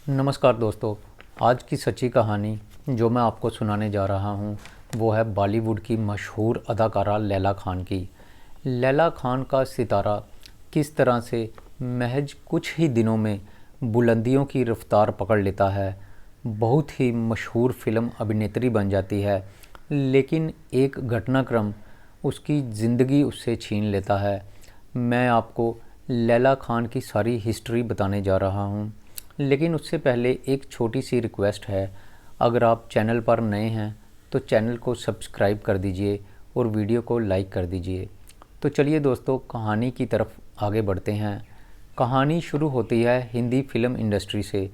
नमस्कार दोस्तों। आज की सच्ची कहानी जो मैं आपको सुनाने जा रहा हूँ वो है बॉलीवुड की मशहूर अदाकारा लैला खान की। लैला खान का सितारा किस तरह से महज कुछ ही दिनों में बुलंदियों की रफ्तार पकड़ लेता है, बहुत ही मशहूर फिल्म अभिनेत्री बन जाती है, लेकिन एक घटनाक्रम उसकी ज़िंदगी उससे छीन लेता है। मैं आपको लैला खान की सारी हिस्ट्री बताने जा रहा हूँ, लेकिन उससे पहले एक छोटी सी रिक्वेस्ट है। अगर आप चैनल पर नए हैं तो चैनल को सब्सक्राइब कर दीजिए और वीडियो को लाइक कर दीजिए। तो चलिए दोस्तों, कहानी की तरफ आगे बढ़ते हैं। कहानी शुरू होती है हिंदी फिल्म इंडस्ट्री से।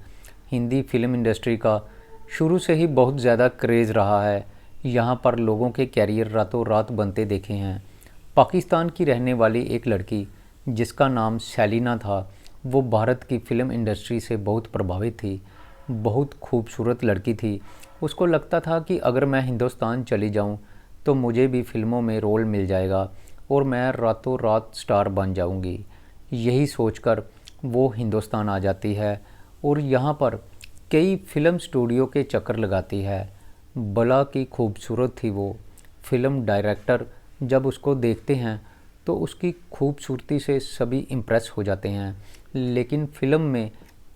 हिंदी फिल्म इंडस्ट्री का शुरू से ही बहुत ज़्यादा क्रेज़ रहा है। यहाँ पर लोगों के कैरियर रातों रात बनते देखे हैं। पाकिस्तान की रहने वाली एक लड़की जिसका नाम सेलिना था, वो भारत की फ़िल्म इंडस्ट्री से बहुत प्रभावित थी। बहुत खूबसूरत लड़की थी। उसको लगता था कि अगर मैं हिंदुस्तान चली जाऊं तो मुझे भी फ़िल्मों में रोल मिल जाएगा और मैं रातों रात स्टार बन जाऊंगी। यही सोचकर वो हिंदुस्तान आ जाती है और यहाँ पर कई फ़िल्म स्टूडियो के चक्कर लगाती है। भला की खूबसूरत थी वो। फ़िल्म डायरेक्टर जब उसको देखते हैं तो उसकी खूबसूरती से सभी इम्प्रेस हो जाते हैं, लेकिन फ़िल्म में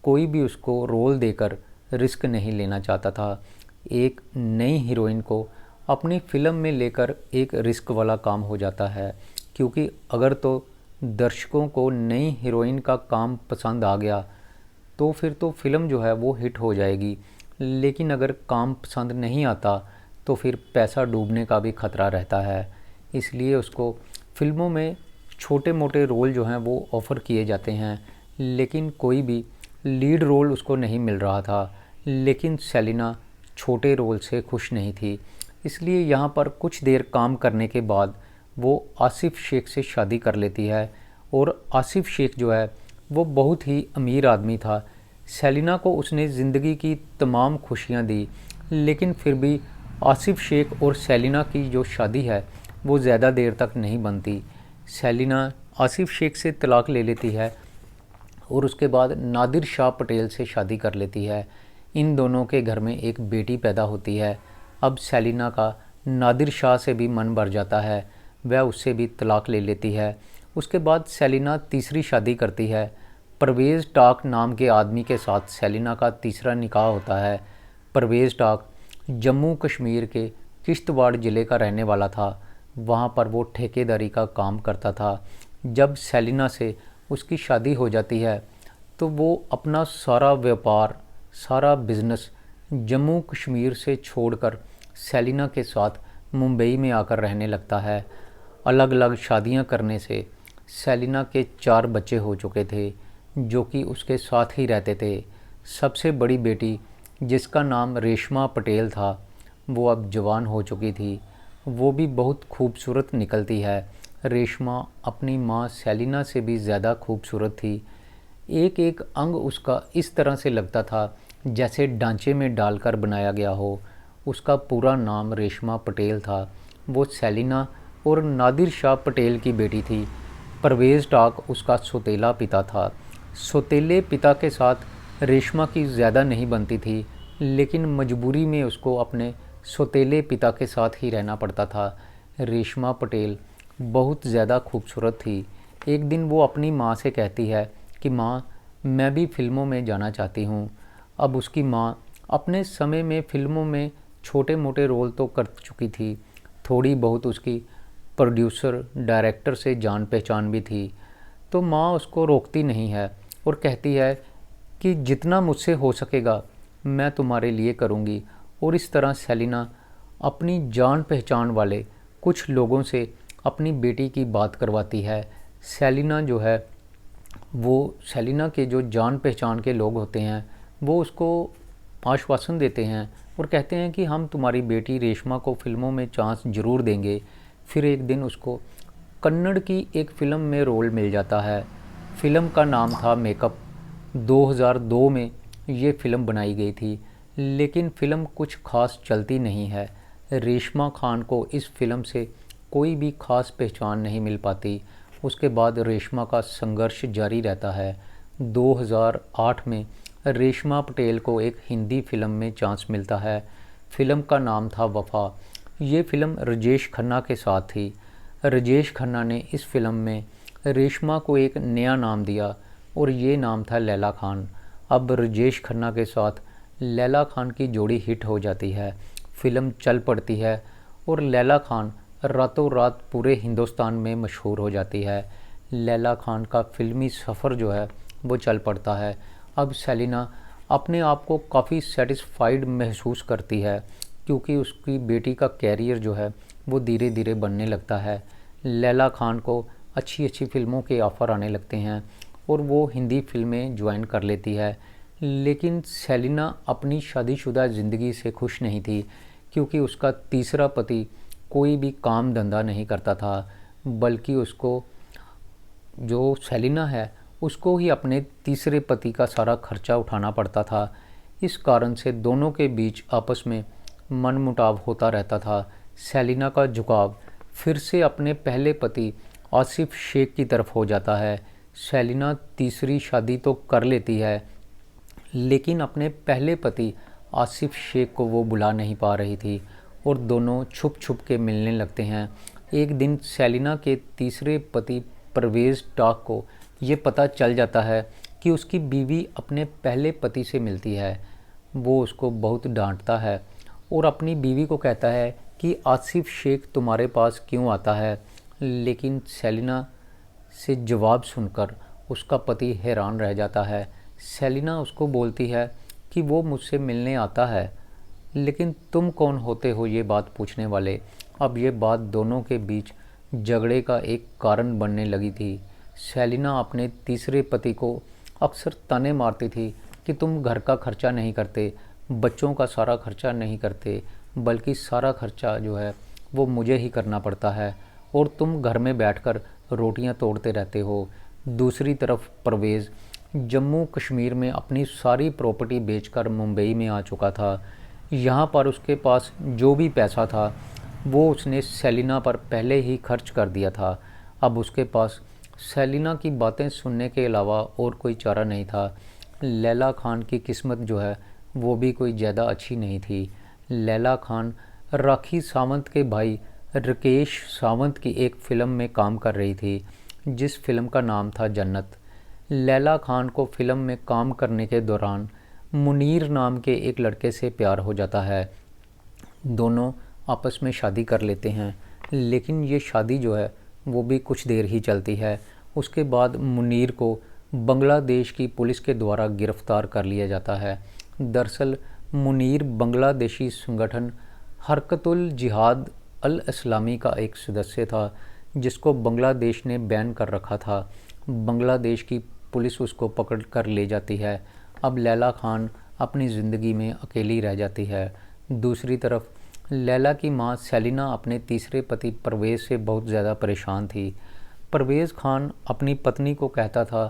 कोई भी उसको रोल देकर रिस्क नहीं लेना चाहता था। एक नई हीरोइन को अपनी फ़िल्म में लेकर एक रिस्क वाला काम हो जाता है, क्योंकि अगर तो दर्शकों को नई हीरोइन का काम पसंद आ गया तो फिर तो फ़िल्म जो है वो हिट हो जाएगी, लेकिन अगर काम पसंद नहीं आता तो फिर पैसा डूबने का भी ख़तरा रहता है। इसलिए उसको फ़िल्मों में छोटे मोटे रोल जो हैं वो ऑफ़र किए जाते हैं, लेकिन कोई भी लीड रोल उसको नहीं मिल रहा था। लेकिन सेलिना छोटे रोल से खुश नहीं थी, इसलिए यहाँ पर कुछ देर काम करने के बाद वो आसिफ शेख से शादी कर लेती है। और आसिफ शेख जो है वो बहुत ही अमीर आदमी था। सेलिना को उसने ज़िंदगी की तमाम खुशियाँ दी, लेकिन फिर भी आसिफ शेख और सेलिना की जो शादी है वो ज़्यादा देर तक नहीं बनती। सेलिना आसिफ शेख से तलाक ले लेती है और उसके बाद नादिर शाह पटेल से शादी कर लेती है। इन दोनों के घर में एक बेटी पैदा होती है। अब सेलिना का नादिर शाह से भी मन भर जाता है, वह उससे भी तलाक ले लेती है। उसके बाद सेलिना तीसरी शादी करती है। परवेज़ टाक नाम के आदमी के साथ सेलिना का तीसरा निकाह होता है। परवेज़ टाक जम्मू कश्मीर के किश्तवाड़ ज़िले का रहने वाला था। वहाँ पर वो ठेकेदारी का काम करता था। जब सेलिना से उसकी शादी हो जाती है तो वो अपना सारा व्यापार, सारा बिज़नेस जम्मू कश्मीर से छोड़कर सेलिना के साथ मुंबई में आकर रहने लगता है। अलग अलग शादियां करने से सेलिना के 4 बच्चे हो चुके थे जो कि उसके साथ ही रहते थे। सबसे बड़ी बेटी जिसका नाम रेशमा पटेल था वो अब जवान हो चुकी थी। वो भी बहुत खूबसूरत निकलती है। रेशमा अपनी माँ सेलिना से भी ज़्यादा खूबसूरत थी। एक एक अंग उसका इस तरह से लगता था जैसे ढांचे में डालकर बनाया गया हो। उसका पूरा नाम रेशमा पटेल था। वो सेलिना और नादिर शाह पटेल की बेटी थी। परवेज़ टाक उसका सौतेला पिता था। सौतेले पिता के साथ रेशमा की ज़्यादा नहीं बनती थी, लेकिन मजबूरी में उसको अपने सौतेले पिता के साथ ही रहना पड़ता था। रेशमा पटेल बहुत ज़्यादा खूबसूरत थी। एक दिन वो अपनी माँ से कहती है कि माँ, मैं भी फ़िल्मों में जाना चाहती हूँ। अब उसकी माँ अपने समय में फ़िल्मों में छोटे मोटे रोल तो कर चुकी थी, थोड़ी बहुत उसकी प्रोड्यूसर डायरेक्टर से जान पहचान भी थी। तो माँ उसको रोकती नहीं है और कहती है कि जितना मुझसे हो सकेगा मैं तुम्हारे लिए करूँगी। और इस तरह सेलिना अपनी जान पहचान वाले कुछ लोगों से अपनी बेटी की बात करवाती है। सेलिना जो है वो सेलिना के जो जान पहचान के लोग होते हैं वो उसको आश्वासन देते हैं और कहते हैं कि हम तुम्हारी बेटी रेशमा को फ़िल्मों में चांस ज़रूर देंगे। फिर एक दिन उसको कन्नड़ की एक फ़िल्म में रोल मिल जाता है। फ़िल्म का नाम था मेकअप। 2002 में ये फ़िल्म बनाई गई थी, लेकिन फ़िल्म कुछ ख़ास चलती नहीं है। रेशमा खान को इस फ़िल्म से कोई भी ख़ास पहचान नहीं मिल पाती। उसके बाद रेशमा का संघर्ष जारी रहता है। 2008 में रेशमा पटेल को एक हिंदी फिल्म में चांस मिलता है। फिल्म का नाम था वफ़ा। ये फिल्म राजेश खन्ना के साथ थी। राजेश खन्ना ने इस फिल्म में रेशमा को एक नया नाम दिया और ये नाम था लैला खान। अब राजेश खन्ना के साथ लैला खान की जोड़ी हिट हो जाती है, फिल्म चल पड़ती है और लैला खान रातों रात पूरे हिंदुस्तान में मशहूर हो जाती है। लैला खान का फ़िल्मी सफ़र जो है वो चल पड़ता है। अब सेलिना अपने आप को काफ़ी सेटिस्फाइड महसूस करती है क्योंकि उसकी बेटी का कैरियर जो है वो धीरे धीरे बनने लगता है। लैला खान को अच्छी अच्छी फ़िल्मों के ऑफ़र आने लगते हैं और वो हिंदी फिल्में ज्वाइन कर लेती है। लेकिन सेलिना अपनी शादीशुदा ज़िंदगी से खुश नहीं थी क्योंकि उसका तीसरा पति कोई भी काम धंधा नहीं करता था, बल्कि उसको, जो सेलिना है, उसको ही अपने तीसरे पति का सारा खर्चा उठाना पड़ता था। इस कारण से दोनों के बीच आपस में मनमुटाव होता रहता था। सेलिना का झुकाव फिर से अपने पहले पति आसिफ शेख की तरफ हो जाता है। सेलिना तीसरी शादी तो कर लेती है, लेकिन अपने पहले पति आसिफ शेख को वो बुला नहीं पा रही थी और दोनों छुप छुप के मिलने लगते हैं। एक दिन सेलिना के तीसरे पति परवेज़ टाक को ये पता चल जाता है कि उसकी बीवी अपने पहले पति से मिलती है। वो उसको बहुत डांटता है और अपनी बीवी को कहता है कि आसिफ शेख तुम्हारे पास क्यों आता है। लेकिन सेलिना से जवाब सुनकर उसका पति हैरान रह जाता है। सेलिना उसको बोलती है कि वो मुझसे मिलने आता है, लेकिन तुम कौन होते हो ये बात पूछने वाले। अब ये बात दोनों के बीच झगड़े का एक कारण बनने लगी थी। सेलिना अपने तीसरे पति को अक्सर ताने मारती थी कि तुम घर का खर्चा नहीं करते, बच्चों का सारा खर्चा नहीं करते, बल्कि सारा खर्चा जो है वो मुझे ही करना पड़ता है और तुम घर में बैठकर रोटियां तोड़ते रहते हो। दूसरी तरफ परवेज़ जम्मू कश्मीर में अपनी सारी प्रॉपर्टी बेचकर मुंबई में आ चुका था। यहाँ पर उसके पास जो भी पैसा था वो उसने सेलिना पर पहले ही खर्च कर दिया था। अब उसके पास सेलिना की बातें सुनने के अलावा और कोई चारा नहीं था। लैला खान की किस्मत जो है वो भी कोई ज़्यादा अच्छी नहीं थी। लैला खान राखी सावंत के भाई राकेश सावंत की एक फ़िल्म में काम कर रही थी, जिस फिल्म का नाम था जन्नत। लैला खान को फिल्म में काम करने के दौरान मुनीर नाम के एक लड़के से प्यार हो जाता है। दोनों आपस में शादी कर लेते हैं, लेकिन ये शादी जो है वो भी कुछ देर ही चलती है। उसके बाद मुनीर को बांग्लादेश की पुलिस के द्वारा गिरफ़्तार कर लिया जाता है। दरअसल मुनीर बांग्लादेशी संगठन हरकतुल जिहाद अल इस्लामी का एक सदस्य था, जिसको बांग्लादेश ने बैन कर रखा था। बांग्लादेश की पुलिस उसको पकड़ कर ले जाती है। अब लैला खान अपनी ज़िंदगी में अकेली रह जाती है। दूसरी तरफ लैला की मां सेलिना अपने तीसरे पति परवेज़ से बहुत ज़्यादा परेशान थी। परवेज़ खान अपनी पत्नी को कहता था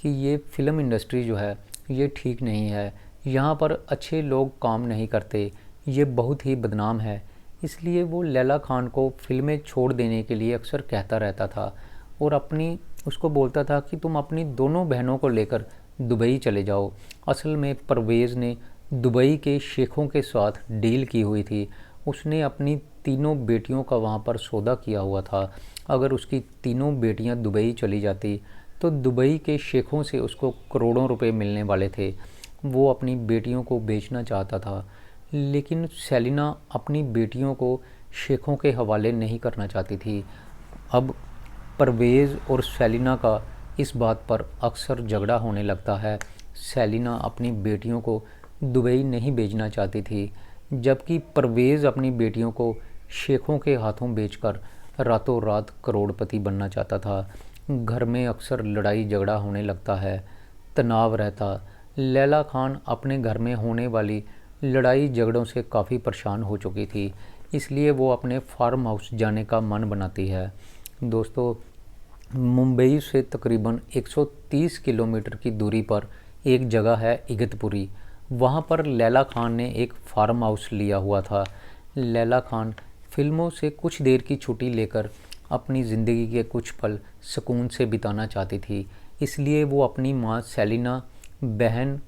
कि ये फ़िल्म इंडस्ट्री जो है ये ठीक नहीं है, यहाँ पर अच्छे लोग काम नहीं करते, ये बहुत ही बदनाम है। इसलिए वो लैला खान को फ़िल्में छोड़ देने के लिए अक्सर कहता रहता था और उसको बोलता था कि तुम अपनी दोनों बहनों को लेकर दुबई चले जाओ। असल में परवेज़ ने दुबई के शेखों के साथ डील की हुई थी। उसने अपनी तीनों बेटियों का वहाँ पर सौदा किया हुआ था। अगर उसकी तीनों बेटियाँ दुबई चली जाती तो दुबई के शेखों से उसको करोड़ों रुपए मिलने वाले थे। वो अपनी बेटियों को बेचना चाहता था, लेकिन सेलिना अपनी बेटियों को शेखों के हवाले नहीं करना चाहती थी। अब परवेज़ और सेलिना का इस बात पर अक्सर झगड़ा होने लगता है। सेलिना अपनी बेटियों को दुबई नहीं भेजना चाहती थी, जबकि परवेज़ अपनी बेटियों को शेखों के हाथों बेचकर रातों रात करोड़पति बनना चाहता था। घर में अक्सर लड़ाई झगड़ा होने लगता है, तनाव रहता। लैला खान अपने घर में होने वाली लड़ाई झगड़ों से काफ़ी परेशान हो चुकी थी, इसलिए वो अपने फार्म हाउस जाने का मन बनाती है। दोस्तों, मुंबई से तकरीबन 130 किलोमीटर की दूरी पर एक जगह है इगतपुरी। वहाँ पर लैला खान ने एक फार्म हाउस लिया हुआ था। लैला खान फिल्मों से कुछ देर की छुट्टी लेकर अपनी ज़िंदगी के कुछ पल सुकून से बिताना चाहती थी, इसलिए वो अपनी माँ सेलिना, बहन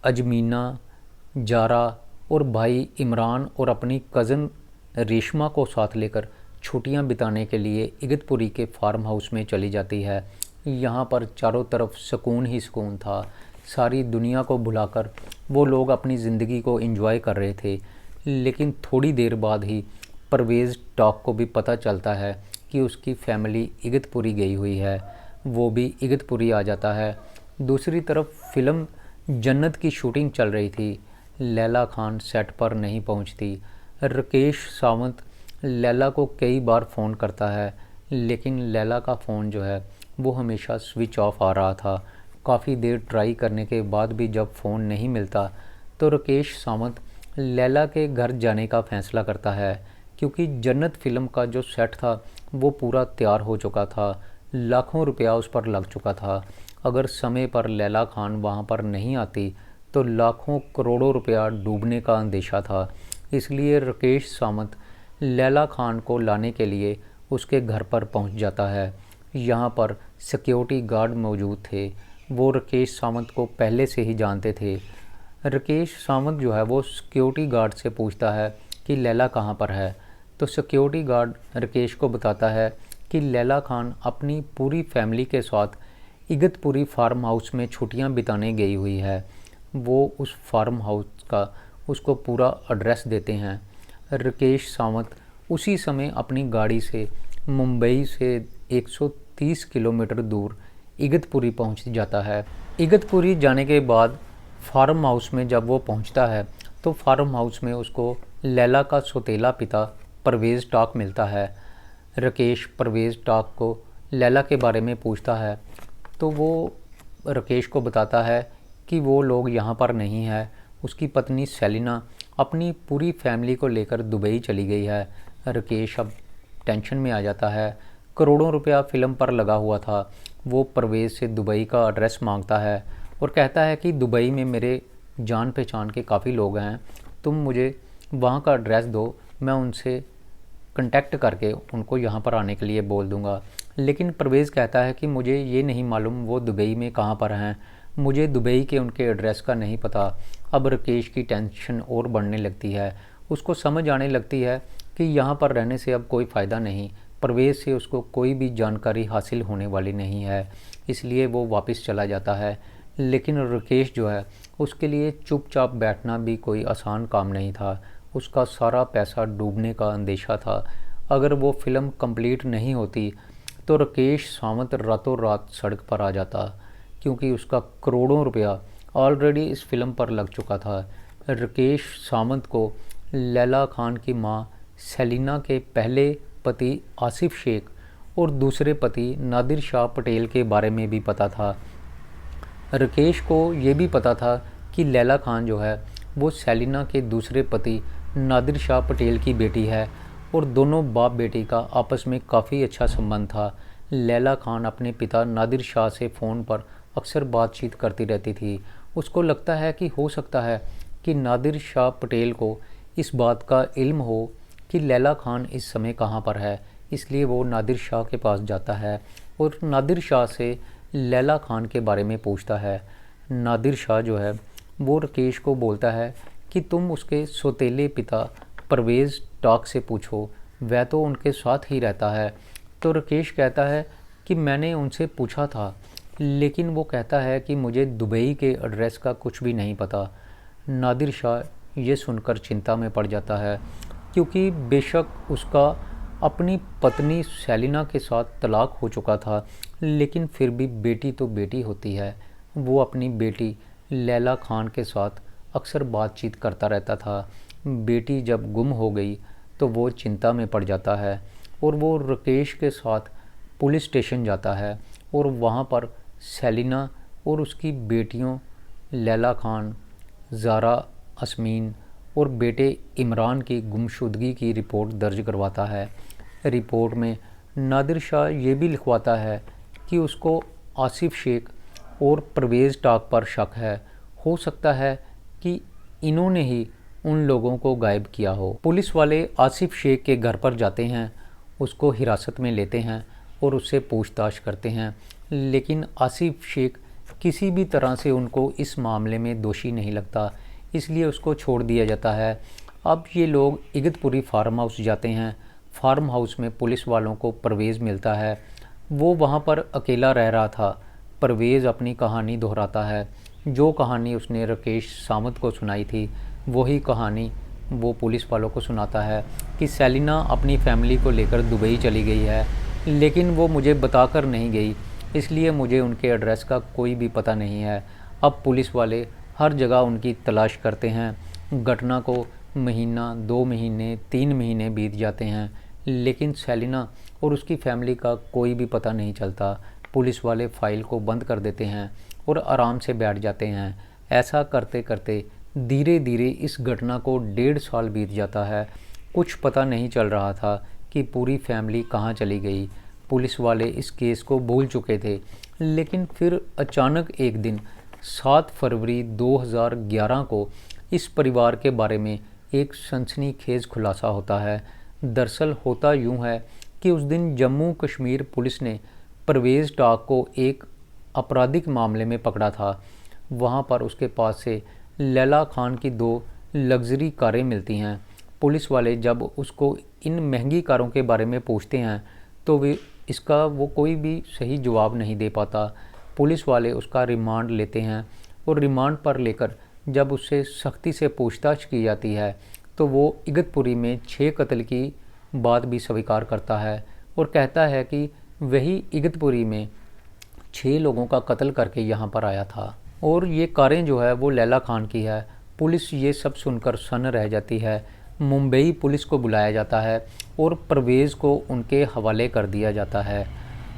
अजमीना, जारा और भाई इमरान और अपनी कज़न रेशमा को साथ लेकर छुट्टियां बिताने के लिए इगतपुरी के फार्म हाउस में चली जाती है। यहाँ पर चारों तरफ सुकून ही सुकून था। सारी दुनिया को भुलाकर वो लोग अपनी ज़िंदगी को एंजॉय कर रहे थे। लेकिन थोड़ी देर बाद ही परवेज़ टॉक को भी पता चलता है कि उसकी फैमिली इगतपुरी गई हुई है। वो भी इगतपुरी आ जाता है। दूसरी तरफ फ़िल्म जन्नत की शूटिंग चल रही थी। लैला खान सेट पर नहीं पहुंचती। राकेश सावंत लैला को कई बार फ़ोन करता है, लेकिन लैला का फ़ोन जो है वो हमेशा स्विच ऑफ आ रहा था। काफ़ी देर ट्राई करने के बाद भी जब फ़ोन नहीं मिलता तो राकेश सावंत लैला के घर जाने का फ़ैसला करता है, क्योंकि जन्नत फ़िल्म का जो सेट था वो पूरा तैयार हो चुका था। लाखों रुपया उस पर लग चुका था। अगर समय पर लैला खान वहाँ पर नहीं आती तो लाखों करोड़ों रुपया डूबने का अंदेशा था। इसलिए राकेश सावंत लैला खान को लाने के लिए उसके घर पर पहुँच जाता है। यहाँ पर सिक्योरिटी गार्ड मौजूद थे। वो राकेश सावंत को पहले से ही जानते थे। राकेश सावंत जो है वो सिक्योरिटी गार्ड से पूछता है कि लैला कहाँ पर है। तो सिक्योरिटी गार्ड राकेश को बताता है कि लैला खान अपनी पूरी फैमिली के साथ इगतपुरी फार्म हाउस में छुट्टियां बिताने गई हुई है। वो उस फार्म हाउस का उसको पूरा एड्रेस देते हैं। राकेश सावंत उसी समय अपनी गाड़ी से मुंबई से 130 किलोमीटर दूर इगतपुरी पहुंच जाता है। इगतपुरी जाने के बाद फार्म हाउस में जब वो पहुंचता है तो फार्म हाउस में उसको लैला का सौतेला पिता परवेज़ टॉक मिलता है। राकेश परवेज़ टॉक को लैला के बारे में पूछता है तो वो राकेश को बताता है कि वो लोग यहाँ पर नहीं है। उसकी पत्नी सेलिना अपनी पूरी फैमिली को लेकर दुबई चली गई है। राकेश अब टेंशन में आ जाता है। करोड़ों रुपया फ़िल्म पर लगा हुआ था। वो परवेज़ से दुबई का एड्रेस मांगता है और कहता है कि दुबई में मेरे जान पहचान के काफ़ी लोग हैं, तुम मुझे वहाँ का एड्रेस दो, मैं उनसे कांटेक्ट करके उनको यहाँ पर आने के लिए बोल दूँगा। लेकिन परवेज़ कहता है कि मुझे ये नहीं मालूम वो दुबई में कहाँ पर हैं, मुझे दुबई के उनके एड्रेस का नहीं पता। अब राकेश की टेंशन और बढ़ने लगती है। उसको समझ आने लगती है कि यहाँ पर रहने से अब कोई फ़ायदा नहीं, परवेज़ से उसको कोई भी जानकारी हासिल होने वाली नहीं है। इसलिए वो वापस चला जाता है। लेकिन राकेश जो है उसके लिए चुपचाप बैठना भी कोई आसान काम नहीं था। उसका सारा पैसा डूबने का अंदेशा था। अगर वो फ़िल्म कंप्लीट नहीं होती तो राकेश सावंत रातों रात सड़क पर आ जाता, क्योंकि उसका करोड़ों रुपया ऑलरेडी इस फिल्म पर लग चुका था। राकेश सावंत को लैला खान की मां सेलिना के पहले पति आसिफ शेख और दूसरे पति नादिर शाह पटेल के बारे में भी पता था। राकेश को ये भी पता था कि लैला खान जो है वो सेलिना के दूसरे पति नादिर शाह पटेल की बेटी है और दोनों बाप बेटी का आपस में काफ़ी अच्छा संबंध था। लैला खान अपने पिता नादिर शाह से फ़ोन पर अक्सर बातचीत करती रहती थी। उसको लगता है कि हो सकता है कि नादिर शाह पटेल को इस बात का इल्म हो कि लैला खान इस समय कहाँ पर है। इसलिए वो नादिर शाह के पास जाता है और नादिर शाह से लैला खान के बारे में पूछता है। नादिर शाह जो है वो राकेश को बोलता है कि तुम उसके सौतेले पिता परवेज़ टॉक से पूछो, वह तो उनके साथ ही रहता है। तो राकेश कहता है कि मैंने उनसे पूछा था, लेकिन वो कहता है कि मुझे दुबई के एड्रेस का कुछ भी नहीं पता। नादिर शाह ये सुनकर चिंता में पड़ जाता है, क्योंकि बेशक उसका अपनी पत्नी सेलिना के साथ तलाक हो चुका था, लेकिन फिर भी बेटी तो बेटी होती है। वो अपनी बेटी लैला खान के साथ अक्सर बातचीत करता रहता था। बेटी जब गुम हो गई तो वो चिंता में पड़ जाता है और वो राकेश के साथ पुलिस स्टेशन जाता है और वहाँ पर सेलिना और उसकी बेटियों लैला खान, ज़ारा, अस्मीन और बेटे इमरान की गुमशुदगी की रिपोर्ट दर्ज करवाता है। रिपोर्ट में नादिर शाह ये भी लिखवाता है कि उसको आसिफ शेख और परवेज़ टॉक पर शक है। हो सकता है कि इन्होंने ही उन लोगों को गायब किया हो। पुलिस वाले आसिफ शेख के घर पर जाते हैं, उसको हिरासत में लेते हैं और उससे पूछताछ करते हैं, लेकिन आसिफ शेख किसी भी तरह से उनको इस मामले में दोषी नहीं लगता, इसलिए उसको छोड़ दिया जाता है। अब ये लोग इगतपुरी फार्म हाउस जाते हैं। फार्म हाउस में पुलिस वालों को परवेज़ मिलता है। वो वहाँ पर अकेला रह रहा था। परवेज़ अपनी कहानी दोहराता है। जो कहानी उसने राकेश सावंत को सुनाई थी, वही कहानी वो पुलिस वालों को सुनाता है कि सेलिना अपनी फैमिली को लेकर दुबई चली गई है, लेकिन वो मुझे बताकर नहीं गई, इसलिए मुझे उनके एड्रेस का कोई भी पता नहीं है। अब पुलिस वाले हर जगह उनकी तलाश करते हैं। घटना को महीना, 2 महीने, 3 महीने बीत जाते हैं, लेकिन सेलिना और उसकी फैमिली का कोई भी पता नहीं चलता। पुलिस वाले फ़ाइल को बंद कर देते हैं और आराम से बैठ जाते हैं। ऐसा करते करते धीरे धीरे इस घटना को 1.5 साल बीत जाता है। कुछ पता नहीं चल रहा था कि पूरी फैमिली कहाँ चली गई। पुलिस वाले इस केस को भूल चुके थे, लेकिन फिर अचानक एक दिन 7 फरवरी 2011 को इस परिवार के बारे में एक सनसनीखेज खुलासा होता है। दरअसल होता यूँ है कि उस दिन जम्मू कश्मीर पुलिस ने परवेज़ टाक को एक आपराधिक मामले में पकड़ा था। वहाँ पर उसके पास से लैला खान की 2 लग्जरी कारें मिलती हैं। पुलिस वाले जब उसको इन महंगी कारों के बारे में पूछते हैं तो वो कोई भी सही जवाब नहीं दे पाता। पुलिस वाले उसका रिमांड लेते हैं और रिमांड पर लेकर जब उससे सख्ती से पूछताछ की जाती है तो वो इगतपुरी में 6 कत्ल की बात भी स्वीकार करता है और कहता है कि वही इगतपुरी में 6 लोगों का कत्ल करके यहाँ पर आया था और ये कारें जो है वो लैला खान की है। पुलिस ये सब सुनकर सन्न रह जाती है। मुंबई पुलिस को बुलाया जाता है और परवेज़ को उनके हवाले कर दिया जाता है।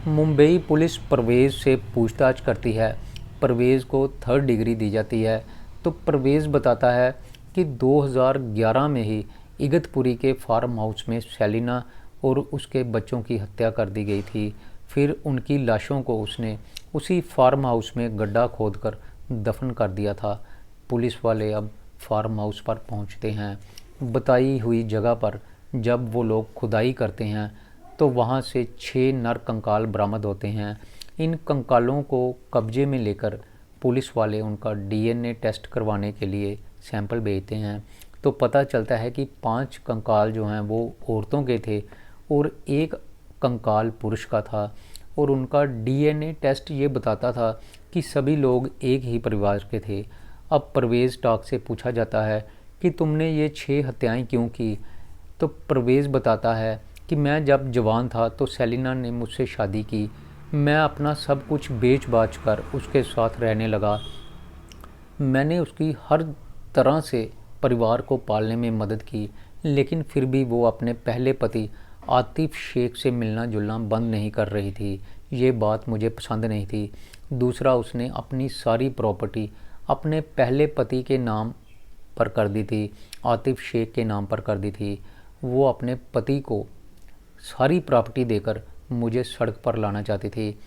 मुंबई पुलिस परवेज़ से पूछताछ करती है। परवेज़ को 3rd डिग्री दी जाती है। तो परवेज़ बताता है कि 2011 में ही इगतपुरी के फार्म हाउस में सेलिना और उसके बच्चों की हत्या कर दी गई थी। फिर उनकी लाशों को उसने उसी फार्म हाउस में गड्ढा खोदकर दफन कर दिया था। पुलिस वाले अब फार्म हाउस पर पहुंचते हैं। बताई हुई जगह पर जब वो लोग खुदाई करते हैं तो वहां से 6 नर कंकाल बरामद होते हैं। इन कंकालों को कब्जे में लेकर पुलिस वाले उनका डीएनए टेस्ट करवाने के लिए सैंपल भेजते हैं। तो पता चलता है कि 5 कंकाल जो हैं वो औरतों के थे और 1 कंकाल पुरुष का था और उनका डीएनए टेस्ट ये बताता था कि सभी लोग एक ही परिवार के थे। अब परवेज़ टाक से पूछा जाता है कि तुमने ये 6 हत्याएं क्यों की? तो परवेज़ बताता है कि मैं जब जवान था तो सेलिना ने मुझसे शादी की। मैं अपना सब कुछ बेच बाच कर उसके साथ रहने लगा। मैंने उसकी हर तरह से परिवार को पालने में मदद की, लेकिन फिर भी वो अपने पहले पति आतिफ शेख से मिलना जुलना बंद नहीं कर रही थी। ये बात मुझे पसंद नहीं थी। दूसरा, उसने अपनी सारी प्रॉपर्टी अपने पहले पति के नाम पर कर दी थी, आतिफ शेख के नाम पर कर दी थी। वो अपने पति को सारी प्रॉपर्टी देकर मुझे सड़क पर लाना चाहती थी।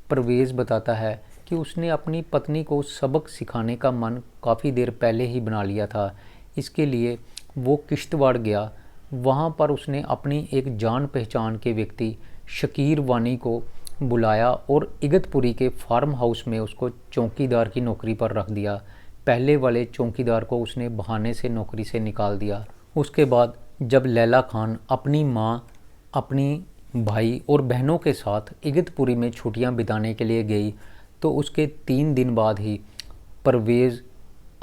परवेज़ बताता है कि उसने अपनी पत्नी को सबक सिखाने का मन काफ़ी देर पहले ही बना लिया था। इसके लिए वो किश्तवाड़ गया। वहाँ पर उसने अपनी एक जान पहचान के व्यक्ति शकीर वानी को बुलाया और इगतपुरी के फार्म हाउस में उसको चौकीदार की नौकरी पर रख दिया। पहले वाले चौकीदार को उसने बहाने से नौकरी से निकाल दिया। उसके बाद जब लैला खान अपनी माँ, अपनी भाई और बहनों के साथ इगतपुरी में छुट्टियां बिताने के लिए गई तो उसके 3 दिन बाद ही परवेज़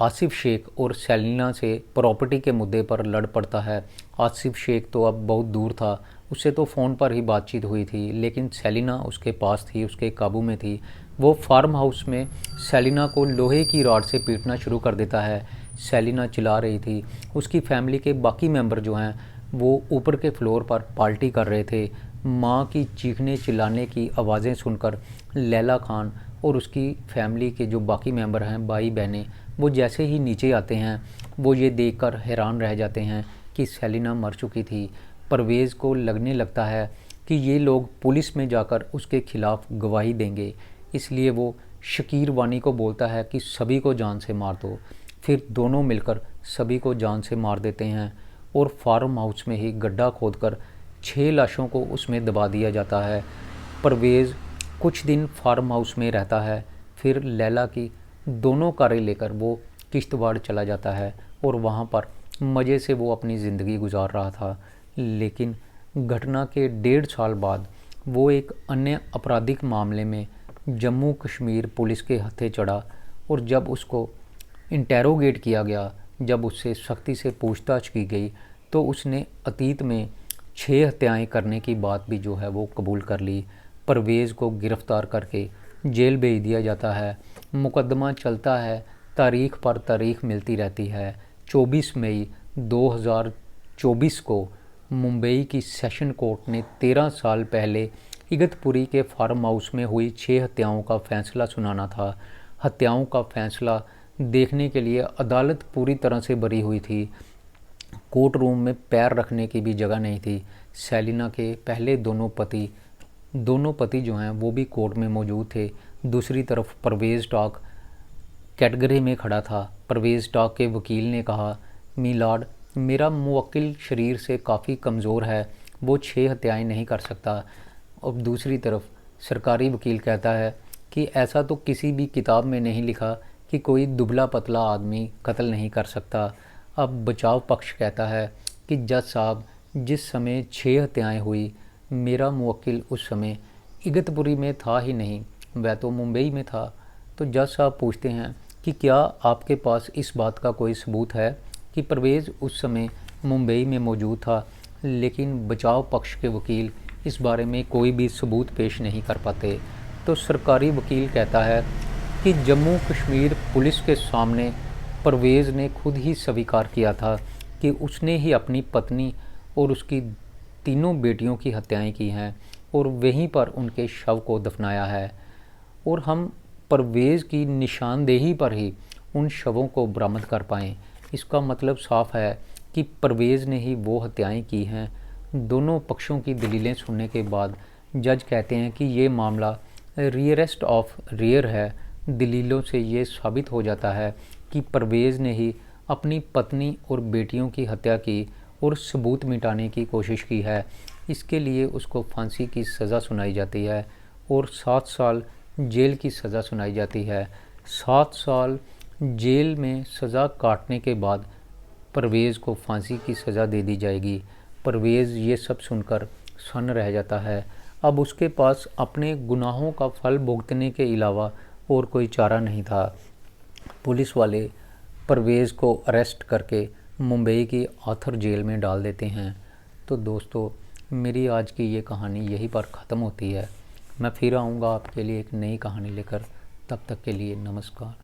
आसिफ शेख और सेलिना से प्रॉपर्टी के मुद्दे पर लड़ पड़ता है। आसिफ शेख तो अब बहुत दूर था, उससे तो फ़ोन पर ही बातचीत हुई थी, लेकिन सेलिना उसके पास थी, उसके काबू में थी। वो फार्म हाउस में सेलिना को लोहे की रॉड से पीटना शुरू कर देता है। सेलिना चिल्ला रही थी। उसकी फैमिली के बाकी मेंबर जो हैं वो ऊपर के फ्लोर पर पार्टी कर रहे थे। माँ की चीखने चिल्लाने की आवाज़ें सुनकर लैला खान और उसकी फैमिली के जो बाकी मेंबर हैं, भाई बहनें, वो जैसे ही नीचे आते हैं वो ये देखकर हैरान रह जाते हैं कि सेलिना मर चुकी थी। परवेज़ को लगने लगता है कि ये लोग पुलिस में जाकर उसके खिलाफ गवाही देंगे, इसलिए वो शकीर वानी को बोलता है कि सभी को जान से मार दो। फिर दोनों मिलकर सभी को जान से मार देते हैं और फार्म हाउस में ही गड्ढा खोदकर 6 लाशों को उसमें दबा दिया जाता है। परवेज़ कुछ दिन फार्म हाउस में रहता है, फिर लैला की दोनों कारें लेकर वो किश्तवाड़ चला जाता है और वहाँ पर मज़े से वो अपनी ज़िंदगी गुजार रहा था। लेकिन घटना के 1.5 साल बाद वो एक अन्य आपराधिक मामले में जम्मू कश्मीर पुलिस के हत्थे चढ़ा और जब उसको इंटेरोगेट किया गया, जब उससे सख्ती से पूछताछ की गई, तो उसने अतीत में 6 हत्याएं करने की बात भी जो है वो कबूल कर ली। परवेज़ को गिरफ़्तार करके जेल भेज दिया जाता है। मुकदमा चलता है, तारीख पर तारीख मिलती रहती है। 24 मई 2024 को मुंबई की सेशन कोर्ट ने 13 साल पहले इगतपुरी के फार्म हाउस में हुई 6 हत्याओं का फैसला सुनाना था। हत्याओं का फैसला देखने के लिए अदालत पूरी तरह से भरी हुई थी। कोर्ट रूम में पैर रखने की भी जगह नहीं थी। सेलिना के पहले दोनों पति जो हैं वो भी कोर्ट में मौजूद थे। दूसरी तरफ परवेज़ टाक कैटगरी में खड़ा था। परवेज़ टाक के वकील ने कहा, मीलाड, मेरा मुवक्किल शरीर से काफ़ी कमज़ोर है, वो 6 हत्याएं नहीं कर सकता। अब दूसरी तरफ सरकारी वकील कहता है कि ऐसा तो किसी भी किताब में नहीं लिखा कि कोई दुबला पतला आदमी कत्ल नहीं कर सकता। अब बचाव पक्ष कहता है कि जज साहब, जिस समय 6 हत्याएं हुई, मेरा मुवक्किल उस समय इगतपुरी में था ही नहीं, वह तो मुंबई में था। तो जज साहब पूछते हैं कि क्या आपके पास इस बात का कोई सबूत है कि परवेज़ उस समय मुंबई में मौजूद था? लेकिन बचाव पक्ष के वकील इस बारे में कोई भी सबूत पेश नहीं कर पाते। तो सरकारी वकील कहता है कि जम्मू कश्मीर पुलिस के सामने परवेज़ ने खुद ही स्वीकार किया था कि उसने ही अपनी पत्नी और उसकी 3 बेटियों की हत्याएं की हैं और वहीं पर उनके शव को दफनाया है, और हम परवेज़ की निशानदेही पर ही उन शवों को बरामद कर पाएँ। इसका मतलब साफ है कि परवेज़ ने ही वो हत्याएं की हैं। दोनों पक्षों की दलीलें सुनने के बाद जज कहते हैं कि ये मामला रियरेस्ट ऑफ रेयर है। दलीलों से ये साबित हो जाता है कि परवेज़ ने ही अपनी पत्नी और बेटियों की हत्या की और सबूत मिटाने की कोशिश की है। इसके लिए उसको फांसी की सज़ा सुनाई जाती है और 7 साल जेल की सज़ा सुनाई जाती है। 7 साल जेल में सज़ा काटने के बाद परवेज़ को फांसी की सज़ा दे दी जाएगी। परवेज़ ये सब सुनकर सन्न रह जाता है। अब उसके पास अपने गुनाहों का फल भुगतने के अलावा और कोई चारा नहीं था। पुलिस वाले परवेज़ को अरेस्ट करके मुंबई की आर्थर जेल में डाल देते हैं। तो दोस्तों, मेरी आज की ये कहानी यहीं पर ख़त्म होती है। मैं फिर आऊँगा आपके लिए एक नई कहानी लेकर। तब तक के लिए नमस्कार।